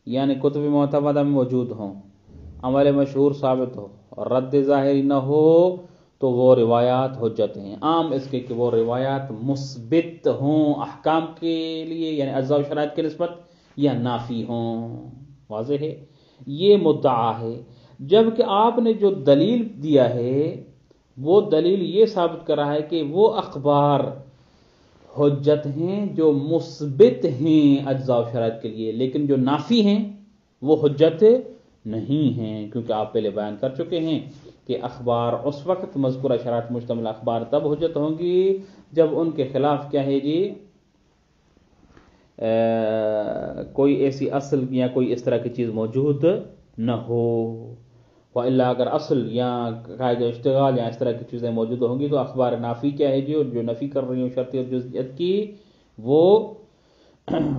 [SPEAKER 1] یعنی کتب معتمدہ میں موجود ہوں، عمل مشہور ثابت ہو اور رد ظاہری نہ ہو تو وہ روایات حجت ہیں، عام اس کے کہ وہ روایات مثبت ہوں احکام کے لیے یعنی اجزاء و شرائط کے نسبت یا نافی ہوں۔ واضح ہے، یہ مدعا ہے، جبکہ آپ نے جو دلیل دیا ہے وہ دلیل یہ ثابت کر رہا ہے کہ وہ اخبار حجت ہیں جو مثبت ہیں اجزاء و شرائط کے لیے، لیکن جو نافی ہیں وہ حجت نہیں ہیں، کیونکہ آپ پہلے بیان کر چکے ہیں کہ اخبار اس وقت مذکورہ شرائط مشتمل اخبار تب حجت ہوں گی جب ان کے خلاف کیا ہے جی کوئی ایسی اصل یا کوئی اس طرح کی چیز موجود نہ ہو، وَإِلَّا اگر اصل یا قاعدہ اشتغال یا اس طرح کی چیزیں موجود ہوں گی تو اخبار نافی کیا ہے جی اور جو نفی کر رہی ہوں شرطی اور جزئیت کی وہ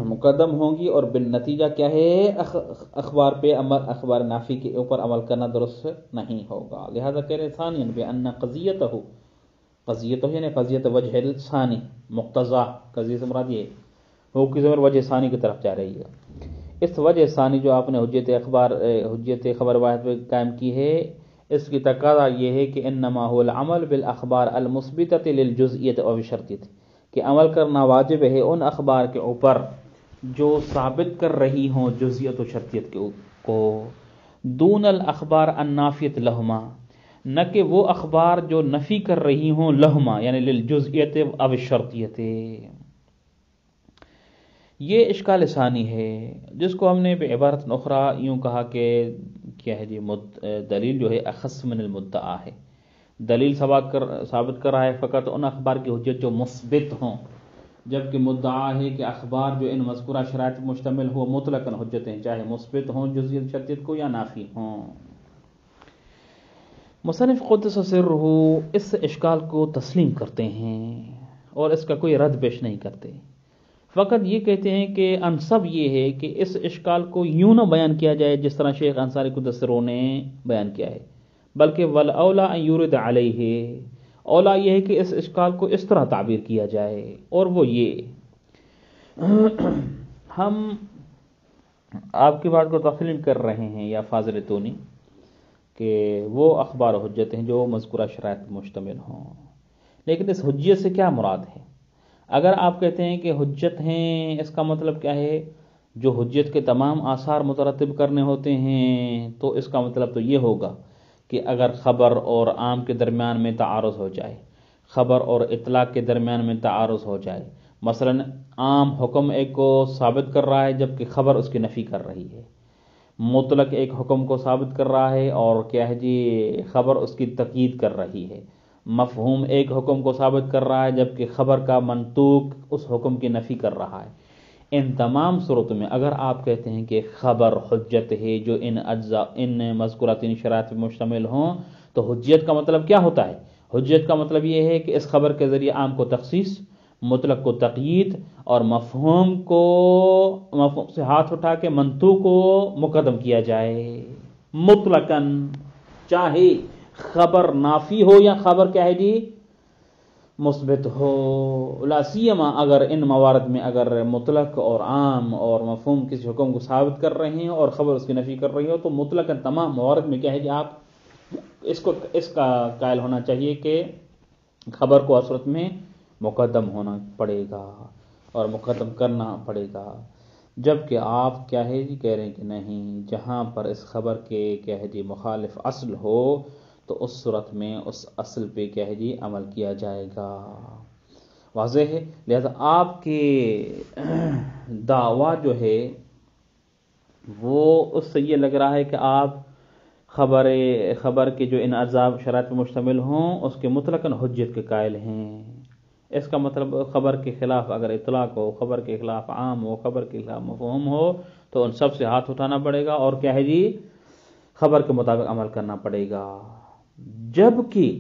[SPEAKER 1] مقدم ہوں گی، اور بالنتیجہ کیا ہے اخبار پہ عمل اخبار نافی کے اوپر عمل کرنا درست نہیں ہوگا۔ لہذا کہہ رہے ثانیاً بأن قضیتہ یعنی قضیت وجہ ثانی مقتضا قضیت سے مراد یہ ہو کی ضمیر وجہ ثانی کی طرف جا رہی ہے۔ اس وجہ ثانی جو آپ نے حجت خبر واحد پہ قائم کی ہے اس کی تقاضا یہ ہے کہ انما هو العمل بالاخبار المثبتۃ للجزئیۃ او الشرطیۃ، کہ عمل کرنا واجب ہے ان اخبار کے اوپر جو ثابت کر رہی ہوں جزئیت و شرطیت کو، دون الاخبار النافیۃ لہما، نہ کہ وہ اخبار جو نفی کر رہی ہوں لہما یعنی للجزئیۃ او الشرطیۃ۔ یہ اشکال ثانی ہے جس کو ہم نے بعبارت اخرى یوں کہا کہ کیا ہے جی دلیل جو ہے اخص من المدعا ہے، دلیل ثابت کر رہا ہے فقط ان اخبار کی حجت جو مثبت ہوں، جبکہ مدعا ہے کہ اخبار جو ان مذکورہ شرائط پر مشتمل ہو مطلقاً حجت ہیں، چاہے مثبت ہوں جزئیت شدت کو یا نافی ہوں۔ مصنف قدس سرہ اس اشکال کو تسلیم کرتے ہیں اور اس کا کوئی رد پیش نہیں کرتے، فقط یہ کہتے ہیں کہ انصب یہ ہے کہ اس اشکال کو یوں نہ بیان کیا جائے جس طرح شیخ انصاری قدس سرہ نے بیان کیا ہے، بلکہ والاولی ان یورد علیہ، اولا یہ ہے کہ اس اشکال کو اس طرح تعبیر کیا جائے، اور وہ یہ ہم آپ کی بات کو تسلیم کر رہے ہیں یا فاضل تونی کہ وہ اخبار و حجت ہیں جو مذکورہ شرائط پر مشتمل ہوں، لیکن اس حجیت سے کیا مراد ہے؟ اگر آپ کہتے ہیں کہ حجت ہیں، اس کا مطلب کیا ہے؟ جو حجت کے تمام آثار مترتب کرنے ہوتے ہیں، تو اس کا مطلب تو یہ ہوگا کہ اگر خبر اور عام کے درمیان میں تعارض ہو جائے، خبر اور اطلاق کے درمیان میں تعارض ہو جائے، مثلا عام حکم ایک کو ثابت کر رہا ہے جبکہ خبر اس کی نفی کر رہی ہے، مطلق ایک حکم کو ثابت کر رہا ہے اور کیا ہے جی خبر اس کی تقیید کر رہی ہے، مفہوم ایک حکم کو ثابت کر رہا ہے جبکہ خبر کا منطوق اس حکم کی نفی کر رہا ہے، ان تمام صورتوں میں اگر آپ کہتے ہیں کہ خبر حجت ہے جو ان مذکورہ تین شرائط پر مشتمل ہوں، تو حجت کا مطلب کیا ہوتا ہے؟ حجت کا مطلب یہ ہے کہ اس خبر کے ذریعے عام کو تخصیص، مطلق کو تقیید اور مفہوم سے ہاتھ اٹھا کے منطوق کو مقدم کیا جائے مطلقاً، چاہے خبر نافی ہو یا خبر کیا ہے جی مثبت ہو، لا سیما اگر ان موارد میں اگر مطلق اور عام اور مفہوم کسی حکم کو ثابت کر رہے ہیں اور خبر اس کی نفی کر رہی ہو، تو مطلقاً تمام موارد میں کیا ہے جی آپ اس کا قائل ہونا چاہیے کہ خبر کو صورت میں مقدم ہونا پڑے گا اور مقدم کرنا پڑے گا، جبکہ آپ کیا ہے جی کہہ رہے ہیں کہ نہیں، جہاں پر اس خبر کے کیا ہے جی مخالف اصل ہو تو اس صورت میں اس اصل پہ کیا ہے جی عمل کیا جائے گا، واضح ہے۔ لہذا آپ کے دعویٰ جو ہے وہ اس سے یہ لگ رہا ہے کہ آپ خبر کے جو ان اجزاء شرائط پر مشتمل ہوں اس کے مطلقاً حجت کے قائل ہیں، اس کا مطلب خبر کے خلاف اگر اطلاق ہو، خبر کے خلاف عام ہو، خبر کے خلاف مفہوم ہو، تو ان سب سے ہاتھ اٹھانا پڑے گا اور کیا ہے جی خبر کے مطابق عمل کرنا پڑے گا، جبکہ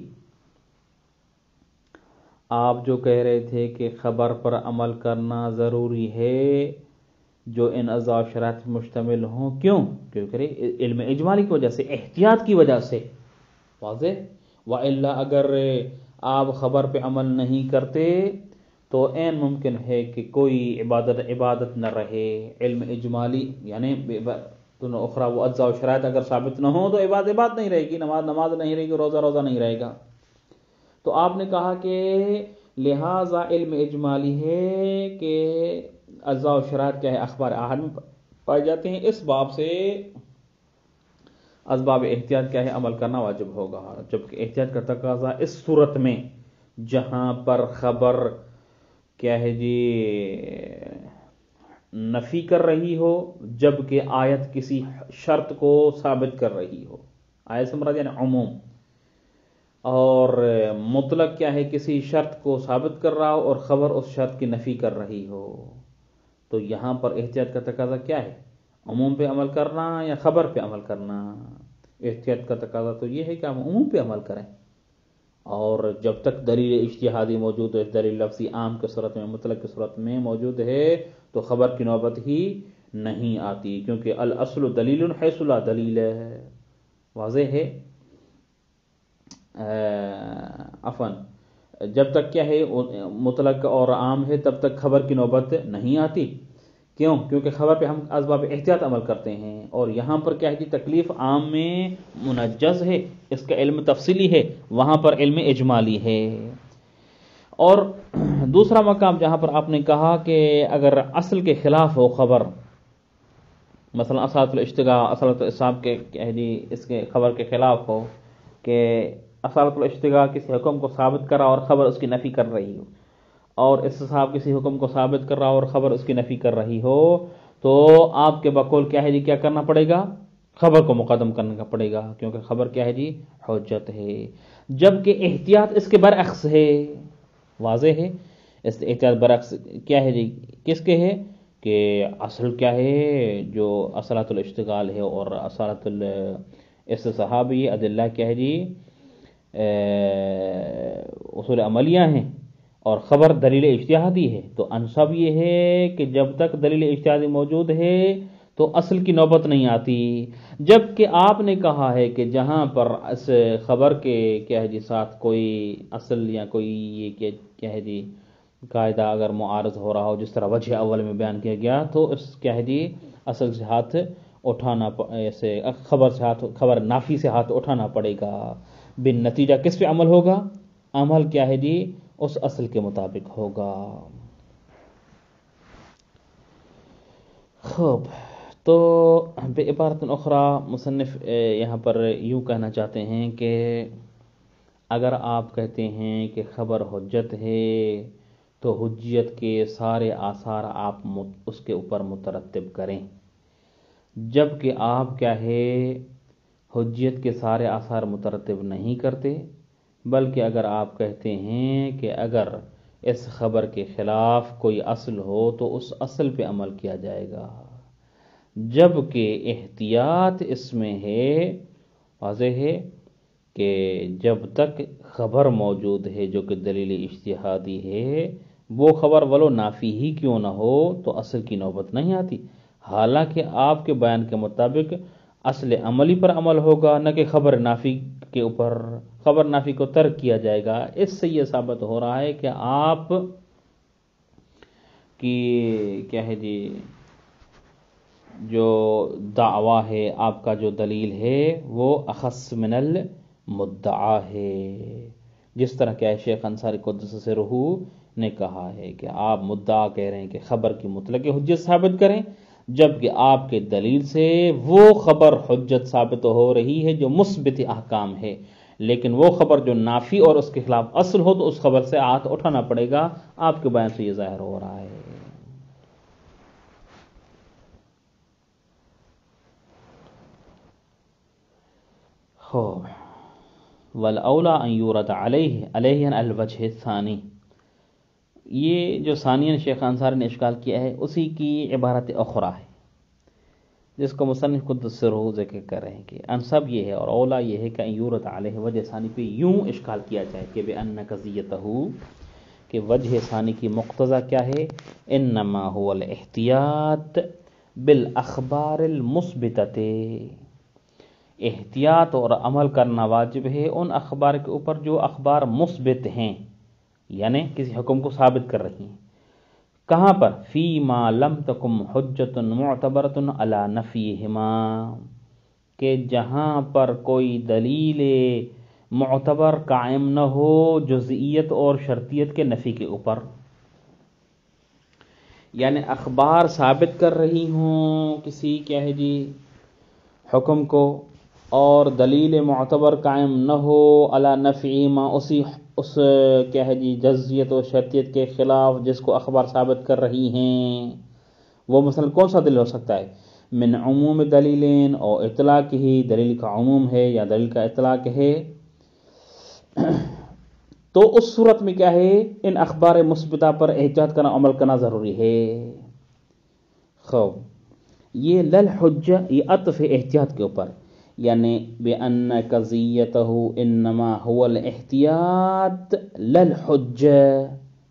[SPEAKER 1] آپ جو کہہ رہے تھے کہ خبر پر عمل کرنا ضروری ہے جو ان اجزاء شرائط پر مشتمل ہوں، کیوں؟ کیونکہ علم اجمالی کی وجہ سے، احتیاط کی وجہ سے، واضح، وَإِلَّا اگر آپ خبر پہ عمل نہیں کرتے تو عین ممکن ہے کہ کوئی عبادت نہ رہے، علم اجمالی یعنی اخرى وہ اجزاء و شرائط اگر ثابت نہ ہوں تو عبادت نہیں رہے گی، نماز نہیں رہے گی، روزہ نہیں رہے گا، تو آپ نے کہا کہ لہٰذا علم اجمالی ہے کہ اجزاء و شرائط کیا ہے اخبار احاد میں پائے جاتے ہیں، اس باب سے اسباب احتیاط کیا ہے عمل کرنا واجب ہوگا، جبکہ احتیاط کا تقاضا اس صورت میں جہاں پر خبر کیا ہے جی نفی کر رہی ہو جبکہ آیت کسی شرط کو ثابت کر رہی ہو، آیت سے مراد یعنی عموم، اور مطلق کیا ہے کسی شرط کو ثابت کر رہا ہو اور خبر اس شرط کی نفی کر رہی ہو، تو یہاں پر احتیاط کا تقاضا کیا ہے؟ عموم پہ عمل کرنا یا خبر پہ عمل کرنا؟ احتیاط کا تقاضا تو یہ ہے کہ ہم عموم پہ عمل کریں، اور جب تک دلیل اجتہادی موجود ہے، دلیل لفظی عام کی صورت میں مطلق کی صورت میں موجود ہے تو خبر کی نوبت ہی نہیں آتی، کیونکہ الاصل دلیل حیث لا دلیل ہے، واضح ہے۔ عفواً جب تک کیا ہے مطلق اور عام ہے تب تک خبر کی نوبت نہیں آتی، کیوں؟ کیونکہ خبر پہ ہم اسباب احتیاط عمل کرتے ہیں، اور یہاں پر کیا ہے کہ تکلیف عام میں منجز ہے، اس کا علم تفصیلی ہے، وہاں پر علم اجمالی ہے۔ اور دوسرا مقام جہاں پر آپ نے کہا کہ اگر اصل کے خلاف ہو خبر، مثلا اصالۃ الاشتغاء، اصالۃ الاصحاب کے کیا ہے جی اس کے خبر کے خلاف ہو کہ اصالۃ الاشتغاء کسی حکم کو ثابت کرا اور خبر اس کی نفی کر رہی ہو، اور استصحاب کسی حکم کو ثابت کر رہا اور خبر اس کی نفی کر رہی ہو، تو آپ کے بقول کیا ہے جی کیا کرنا پڑے گا؟ خبر کو مقدم کرنے کا پڑے گا، کیونکہ خبر کیا ہے جی حجت ہے، جبکہ احتیاط اس کے برعکس ہے، واضح ہے۔ احتیاط برعکس کیا ہے جی، کس کے ہے کہ اصل کیا ہے جو اصالت الاشتغال ہے اور اصالت الاستصحاب، یہ ادلہ کیا ہے جی، اصول عملیہ ہیں، اور خبر دلیل اجتہادی ہے۔ تو انصب یہ ہے کہ جب تک دلیل اجتہادی موجود ہے تو اصل کی نوبت نہیں آتی، جبکہ آپ نے کہا ہے کہ جہاں پر اس خبر کے کیا ہے جی ساتھ کوئی اصل یا کوئی یہ کیا ہے جی قاعدہ اگر معارض ہو رہا ہو، جس طرح وجہ اول میں بیان کیا گیا، تو اس کیا ہے جی اصل سے ہاتھ اٹھانا، ایسے خبر سے ہاتھ، خبر نافی سے ہاتھ اٹھانا پڑے گا۔ بن نتیجہ کس پہ عمل ہوگا؟ عمل کیا ہے جی اس اصل کے مطابق ہوگا۔ خوب، تو بعبارت اخرى مصنف یہاں پر یوں کہنا چاہتے ہیں کہ اگر آپ کہتے ہیں کہ خبر حجت ہے تو حجیت کے سارے آثار آپ اس کے اوپر مترتب کریں، جبکہ آپ کیا ہے حجیت کے سارے آثار مترتب نہیں کرتے، بلکہ اگر آپ کہتے ہیں کہ اگر اس خبر کے خلاف کوئی اصل ہو تو اس اصل پہ عمل کیا جائے گا، جبکہ احتیاط اس میں ہے، واضح ہے کہ جب تک خبر موجود ہے جو کہ دلیل اجتہادی ہے، وہ خبر ولو نافی ہی کیوں نہ ہو تو اصل کی نوبت نہیں آتی، حالانکہ آپ کے بیان کے مطابق اصل عملی پر عمل ہوگا، نہ کہ خبر نافی کے اوپر، خبر نافی کو ترک کیا جائے گا۔ اس سے یہ ثابت ہو رہا ہے کہ آپ کی کیا ہے جی جو دعویٰ ہے، آپ کا جو دلیل ہے وہ اخص من المدعا ہے، جس طرح کہ شیخ انصاری قدس سرہ نے کہا ہے کہ آپ مدعا کہہ رہے ہیں کہ خبر کی مطلق حجت ثابت کریں، جبکہ آپ کے دلیل سے وہ خبر حجت ثابت ہو رہی ہے جو مثبت احکام ہے، لیکن وہ خبر جو نافی اور اس کے خلاف اصل ہو تو اس خبر سے ہاتھ اٹھانا پڑے گا۔ آپ کے بیان سے یہ ظاہر ہو رہا ہے۔ والاولا ان یورد علیہ الوجہ الثانی، یہ جو ثانیاً شیخ انصاری نے اشکال کیا ہے اسی کی عبارت اخرى ہے، جس کو مصنف قدس سرہ ذکر کر رہے ہیں کہ انصب یہ ہے اور اولا یہ ہے کہ ان یورد علیہ وجہ ثانی پہ یوں اشکال کیا جائے کہ بان قضیتہ، کہ وجہ ثانی کی مقتضی کیا ہے، انما هو الاحتیاط بالاخبار المثبتۃ، احتیاط اور عمل کرنا واجب ہے ان اخبار کے اوپر جو اخبار مثبت ہیں، یعنی کسی حکم کو ثابت کر رہی ہیں۔ کہاں پر؟ فی ما لم تکن حجت معتبرۃ علی نفیہما، کہ جہاں پر کوئی دلیل معتبر قائم نہ ہو جزئیت اور شرطیت کے نفی کے اوپر، یعنی اخبار ثابت کر رہی ہوں کسی کیا ہے جی حکم کو، اور دلیل معتبر قائم نہ ہو علی نفیہما، اس کیا ہے جی جزئیت و شرطیت کے خلاف جس کو اخبار ثابت کر رہی ہیں، وہ مثلا کون سا دلیل ہو سکتا ہے؟ من عموم دلیلین، اور اطلاق ہی دلیل کا عموم ہے یا دلیل کا اطلاق ہے، تو اس صورت میں کیا ہے ان اخبار مثبتہ پر احتیاط کرنا، عمل کرنا ضروری ہے۔ خوب، یہ للحجہ، یہ عطف احتیاط کے اوپر، یعنی بأن قضیتہ انما هو الاحتیاط للحجہ،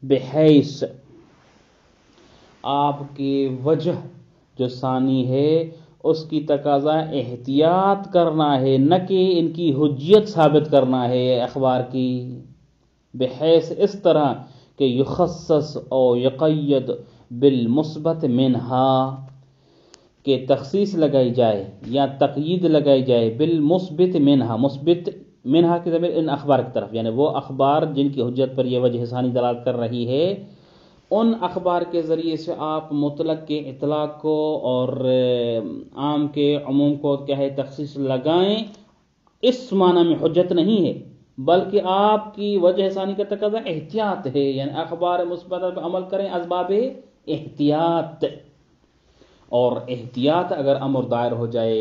[SPEAKER 1] بحیث آپ کی وجہ جو ثانی ہے اس کی تقاضا احتیاط کرنا ہے، نہ کہ ان کی حجیت ثابت کرنا ہے اخبار کی، بحیث اس طرح کہ یخصص او یقید بالمثبت منہا، کہ تخصیص لگائی جائے یا تقیید لگائی جائے بالمثبت منہا، مثبت منہا کی ضمیر ان اخبار کی طرف، یعنی وہ اخبار جن کی حجت پر یہ وجہ ثانی دلالت کر رہی ہے، ان اخبار کے ذریعے سے آپ مطلق کے اطلاق کو اور عام کے عموم کو کیا ہے تخصیص لگائیں، اس معنی میں حجت نہیں ہے، بلکہ آپ کی وجہ ثانی کا تقاضا احتیاط ہے، یعنی اخبار مثبتہ پر عمل کریں اسباب احتیاط، اور احتیاط اگر امر دائر ہو جائے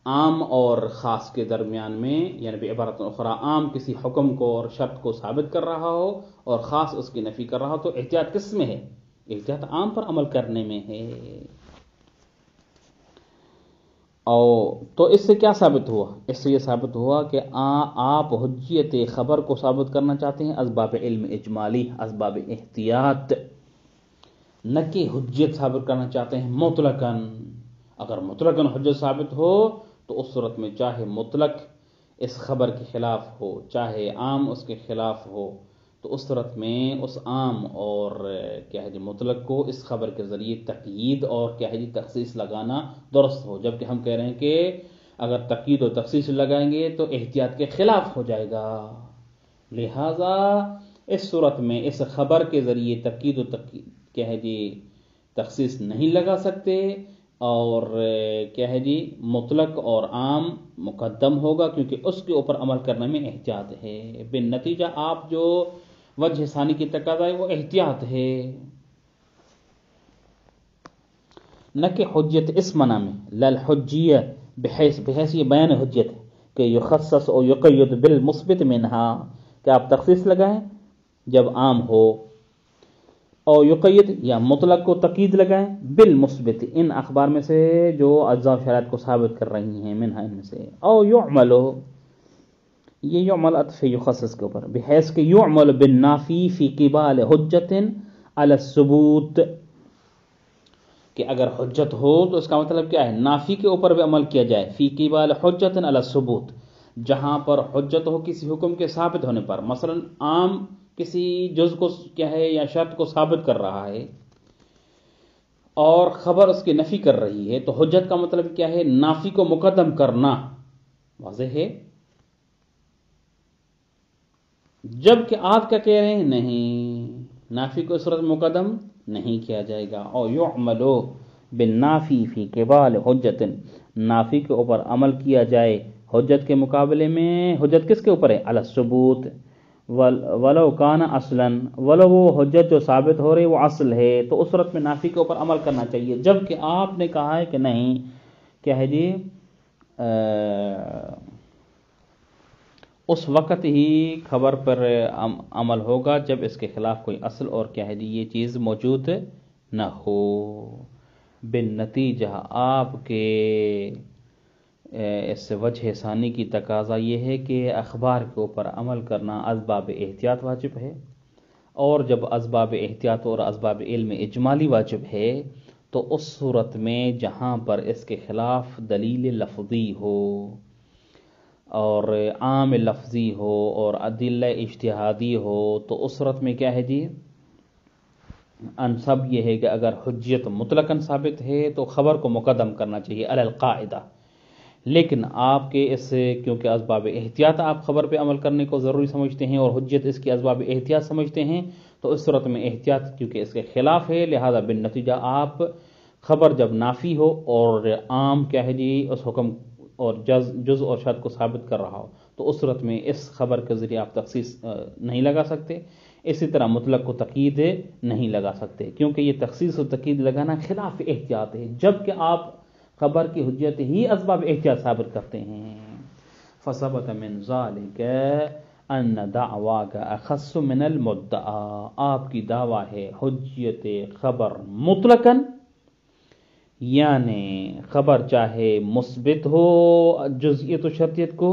[SPEAKER 1] عام اور خاص کے درمیان میں، یعنی بعبارت اخرى عام کسی حکم کو اور شرط کو ثابت کر رہا ہو اور خاص اس کی نفی کر رہا ہو، تو احتیاط کس میں ہے؟ احتیاط عام پر عمل کرنے میں ہے۔ تو اس سے کیا ثابت ہوا؟ اس سے یہ ثابت ہوا کہ آپ حجیت خبر کو ثابت کرنا چاہتے ہیں اسباب علم اجمالی، اسباب احتیاط، نہ کہ حجیت ثابت کرنا چاہتے ہیں مطلقاً۔ اگر مطلقاً حجت ثابت ہو تو اس صورت میں چاہے مطلق اس خبر کے خلاف ہو چاہے عام اس کے خلاف ہو، تو اس صورت میں اس عام اور مطلق کو اس خبر کے ذریعے تقیید اور تخصیص لگانا درست ہو، جبکہ ہم کہہ رہے ہیں کہ اگر تقیید اور تخصیص لگائیں گے تو احتیاط کے خلاف ہو جائے گا، لہذا اس صورت میں اس خبر کے ذریعے تقیید و تخصیص نہیں لگا سکتے، اور مطلق اور عام مقدم ہوگا کیونکہ اس کے اوپر عمل کرنے میں احتیاط ہے۔ بالنتیجہ آپ جو وجہ ثانی کی تقاضا ہے وہ احتیاط ہے، نہ کہ حجت اس معنی میں، للحجیہ بحیث یہ بیان حجت ہے کہ یخصص او یقید بالمثبت منہا، کہ آپ تخصیص لگائیں جب عام ہو، او یقید یا مطلق کو تقید لگائیں بالمثبت ان اخبار میں سے جو اجزاء و شرائط کو ثابت کر رہی ہیں، منہا ان میں سے، او یعملو، یہ یعمل عطف یخصص کے اوپر، بحیث کہ یعمل بالنافی فی قبال حجت علی الثبوت، کہ اگر حجت ہو تو اس کا مطلب کیا ہے؟ نافی کے اوپر بھی عمل کیا جائے، فی قبال حجت علی الثبوت، جہاں پر حجت ہو کسی حکم کے ثابت ہونے پر، مثلا عام کسی جز کو یا شرط کو ثابت کر رہا ہے اور خبر اس کی نفی کر رہی ہے، تو حجت کا مطلب کیا ہے؟ نافی کو مقدم کرنا، واضح ہے؟ جبکہ آپ کیا کہہ رہے ہیں؟ نہیں، نافی کو اس صورت مقدم نہیں کیا جائے گا۔ او یعملو بالنافی فی قبال حجت، نافی کے اوپر عمل کیا جائے حجت کے مقابلے میں، حجت کس کے اوپر ہے؟ علی الثبوت، ولو کان اصلا، ولو وہ حجت جو ثابت ہو رہی وہ اصل ہے، تو اس صورت میں نافی کے اوپر عمل کرنا چاہیے، جبکہ آپ نے کہا ہے کہ نہیں، کیا ہے جی، اس وقت ہی خبر پر عمل ہوگا جب اس کے خلاف کوئی اصل اور یہ چیز موجود نہ ہو۔ بالنتیجہ آپ کے اس وجہ ثانی کی تقاضا یہ ہے کہ اخبار کے اوپر عمل کرنا اسباب احتیاط واجب ہے، اور جب اسباب احتیاط اور اسباب علم اجمالی واجب ہے تو اس صورت میں جہاں پر اس کے خلاف دلیل لفظی ہو اور عام لفظی ہو اور ادلہ اجتہادی ہو، تو اس صورت میں کیا ہے جی، انسب یہ ہے کہ اگر حجیت مطلقاً ثابت ہے تو خبر کو مقدم کرنا چاہیے علی القاعدہ، لیکن آپ کے اس کیونکہ اسباب احتیاط آپ خبر پہ عمل کرنے کو ضروری سمجھتے ہیں اور حجت اس کی اسباب احتیاط سمجھتے ہیں، تو اس صورت میں احتیاط کیونکہ اس کے خلاف ہے، لہذا بالنتیجہ آپ خبر جب نافی ہو اور عام کیا ہے جی اس حکم اور جز اور شرط کو ثابت کر رہا ہو، تو اس صورت میں اس خبر کے ذریعے آپ تخصیص نہیں لگا سکتے، اسی طرح مطلق کو تقید نہیں لگا سکتے، کیونکہ یہ تخصیص و تقید لگانا خلاف احتیاط ہے، جبکہ آپ خبر کی حجت ہی اسباب احتیاط ثابت کرتے ہیں۔ فثبت من ذلك ان دعواك اخص من المدعا، آپ کی دعویٰ ہے حجت خبر مطلقاً، یعنی خبر چاہے مثبت ہو جزئیت و شرطیت کو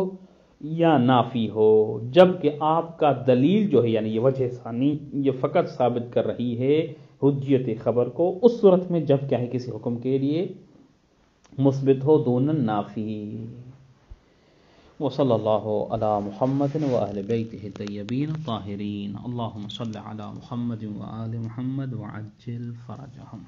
[SPEAKER 1] یا نافی ہو، جبکہ آپ کا دلیل جو ہے یعنی یہ وجہ ثانی یہ فقط ثابت کر رہی ہے حجیت خبر کو اس صورت میں جب کیا ہے کسی حکم کے لیے مثبت ہو دون النافی۔ وصلی اللہ علی محمد وآل بیتہ الطیبین الطاہرین، اللہم صل علی محمد وآل محمد وعجل فرجہم۔